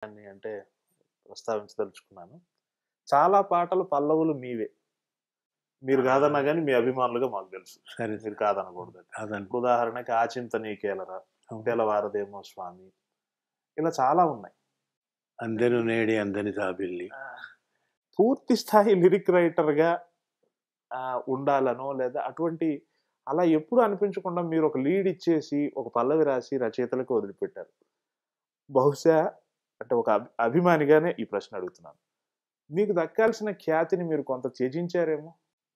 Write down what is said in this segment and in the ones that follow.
అని అంటే ప్రస్తావించదలుచుకున్నాను. చాలా పాటలు పల్లవులు మీవే. మీరు కాదన్నా గాని మీ అభిమానులుగా మాకు తెలుసు. సరే మీరు కాదనకూడదు. కాదండి. ఇప్పుడు ఉదాహరణకి 'ఆచింత నీకేలరా', అవును. 'తెలవారదేమో స్వామి' ఇలా చాలా ఉన్నాయి. అందెను నేడి అందని జాబిల్లి. పూర్తి స్థాయి లిరిక్ రైటర్‌గా ఉండాలనో లేదా అటువంటి అలా ఎప్పుడు అనిపించకుండా మీరు ఒక లీడ్ ఇచ్చేసి, ఒక పల్లవి రాసి రచయితలకి వదిలిపెట్టారు. బహుశా అంటే ఒక అభిమానిగానే ఈ ప్రశ్న అడుగుతున్నాను. మీకు దక్కాల్సిన ఖ్యాతిని మీరు కొంత త్యజించారేమో?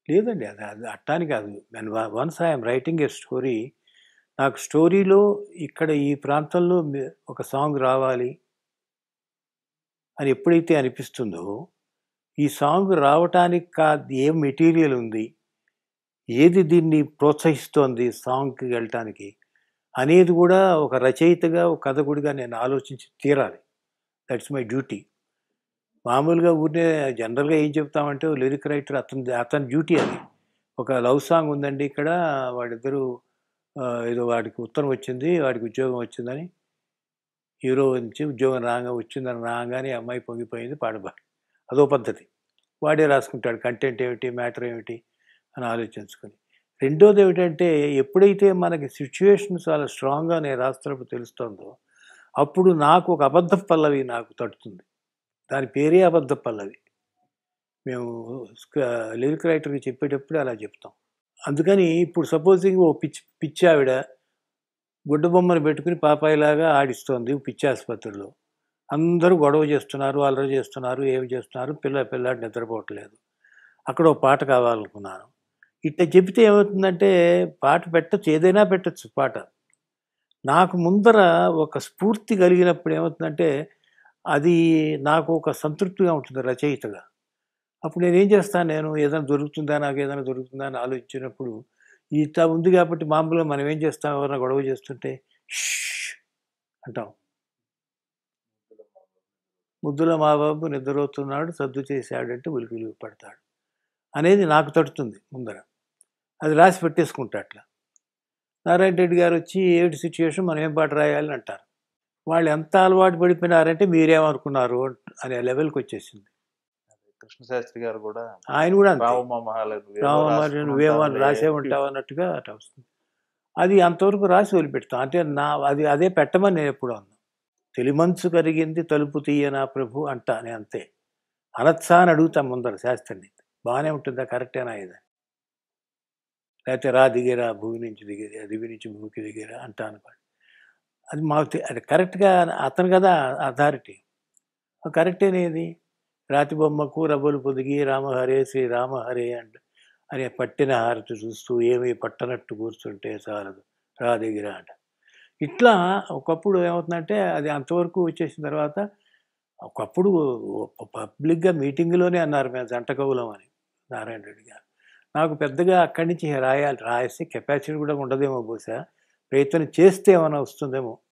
లేదండి. అది అది అట్టాని కాదు. నేను once I'm writing a story, నాకు స్టోరీలో ఇక్కడ ఈ ప్రాంతంలో ఒక సాంగ్ రావాలి అని ఎప్పుడైతే అనిపిస్తుందో, ఈ సాంగ్ రావటానికి ఏం మెటీరియల్ ఉంది, ఏది దీన్ని ప్రోత్సహిస్తోంది సాంగ్‌కి వెళ్ళటానికి అనేది కూడా ఒక రచయితగా, ఒక కథకుడిగా నేను ఆలోచించి తీరాలి. That's my duty. మామూలుగా ఊరినే జనరల్‌గా ఏం చెప్తామంటే లిరిక్ రైటర్ అతని డ్యూటీ అది. ఒక లవ్ సాంగ్ ఉందండి ఇక్కడ, వాళ్ళిద్దరూ ఏదో వాడికి ఉత్తరం వచ్చింది, వాడికి ఉద్యోగం వచ్చిందని, హీరో నుంచి ఉద్యోగం వచ్చిందని రాగానే అమ్మాయి పొంగిపోయింది, అదో పద్ధతి. వాడే రాసుకుంటాడు కంటెంట్ ఏమిటి, మ్యాటర్ ఏమిటి అని ఆలోచించుకొని. రెండోది ఏమిటంటే, ఎప్పుడైతే మనకి సిచ్యువేషన్ చాలా స్ట్రాంగ్‌గా నేను రాస్తున్నప్పుడు తెలుస్తుందో, అప్పుడు నాకు ఒక అబద్ధపు పల్లవి నాకు తట్టుతుంది. దాని పేరే అబద్ధపు పల్లవి. మేము లిరిక్ రైటర్‌కి చెప్పేటప్పుడు అలా చెప్తాం. అందుకని ఇప్పుడు సపోజింగ్ ఓ పిచ్చావిడ గుడ్డ బొమ్మను పెట్టుకుని పాపాయిలాగా ఆడిస్తోంది పిచ్చాసుపత్రిలో. అందరూ గొడవ చేస్తున్నారు, అల్లరి చేస్తున్నారు, ఏమి చేస్తున్నారు, పిల్లాడు నిద్రపోవట్లేదు. అక్కడ ఓ పాట కావాలనుకున్నాను. ఇట్లా చెబితే ఏమవుతుందంటే, పాట పెట్టొచ్చు, ఏదైనా పెట్టొచ్చు పాట. నాకు ముందర ఒక స్ఫూర్తి కలిగినప్పుడు ఏమవుతుందంటే, అది నాకు ఒక సంతృప్తిగా ఉంటుంది రచయితగా. అప్పుడు నేనేం చేస్తాను, ఏదైనా దొరుకుతుందా, నాకు ఏదైనా దొరుకుతుందా అని ఆలోచించినప్పుడు, ఇట్లా ఉంది కాబట్టి మామూలుగా మనం ఏం చేస్తాం, ఎవరైనా గొడవ చేస్తుంటే ష్ అంటాం. ముద్దుల మా బాబు నిద్రపోతున్నాడు, సద్దు చేశాడంటే ఉలికి పడతాడు అనేది నాకు తడుతుంది ముందర. అది రాసి పెట్టేసుకుంటా అట్లా. నారాయణ రెడ్డి గారు వచ్చి ఏమిటి సిచ్యువేషన్, మనం ఏం పాట రాయాలని అంటారు. వాళ్ళు ఎంత అలవాటు పడిపోయినారంటే మీరేమనుకున్నారు అనే లెవెల్కి వచ్చేసింది. కృష్ణశాస్త్రి గారు కూడా ఆయన కూడా అంతే. రావమ్మ మహాల నువ్వేమో రామమ్మ రాసుకొని నువ్వేమో ఉంటావులే. రాసే ఉంటావు అన్నట్టుగా అట్లా వస్తుంది. అది అంతవరకు రాసి వదిలిపెడతాం. అంటే అదే పెట్టమని నేను ఎప్పుడు అన్నా. తెలిమంచు కరిగింది తలుపు తీయ నా ప్రభు అంటా నేను అంతే. అనొచ్చా అని అడుగుతాం ముందర శాస్త్రిని. బాగానే ఉంటుందా, కరెక్టేనా ఇది? లేకపోతే దిగిరా భూమి నుంచి దిగిరా, దివి నుంచి భూమికి దిగిరా అంటా అనుకోండి. అది మాకు అది కరెక్ట్గా అతను కదా అథారిటీ. కరెక్టేనేది. రాతి బొమ్మకు రవ్వలు పొదిగి రామహరే శ్రీరామహరే అని పట్టిన హారతి చూస్తూ ఏమీ పట్టనట్టు కూర్చుంటే చాలదు దిగిరా అంట. ఇట్లా ఒకప్పుడు ఏమవుతుందంటే, అది అంతవరకు వచ్చేసిన తర్వాత ఒకప్పుడు పబ్లిక్గా మీటింగ్లోనే అన్నారు మేము జంట కవులం అని నారాయణ రెడ్డి గారు. నాకు పెద్దగా అక్కడి నుంచి రాసే కెపాసిటీ కూడా ఉండదేమో బహుశా. ప్రయత్నం చేస్తే ఏమైనా వస్తుందేమో.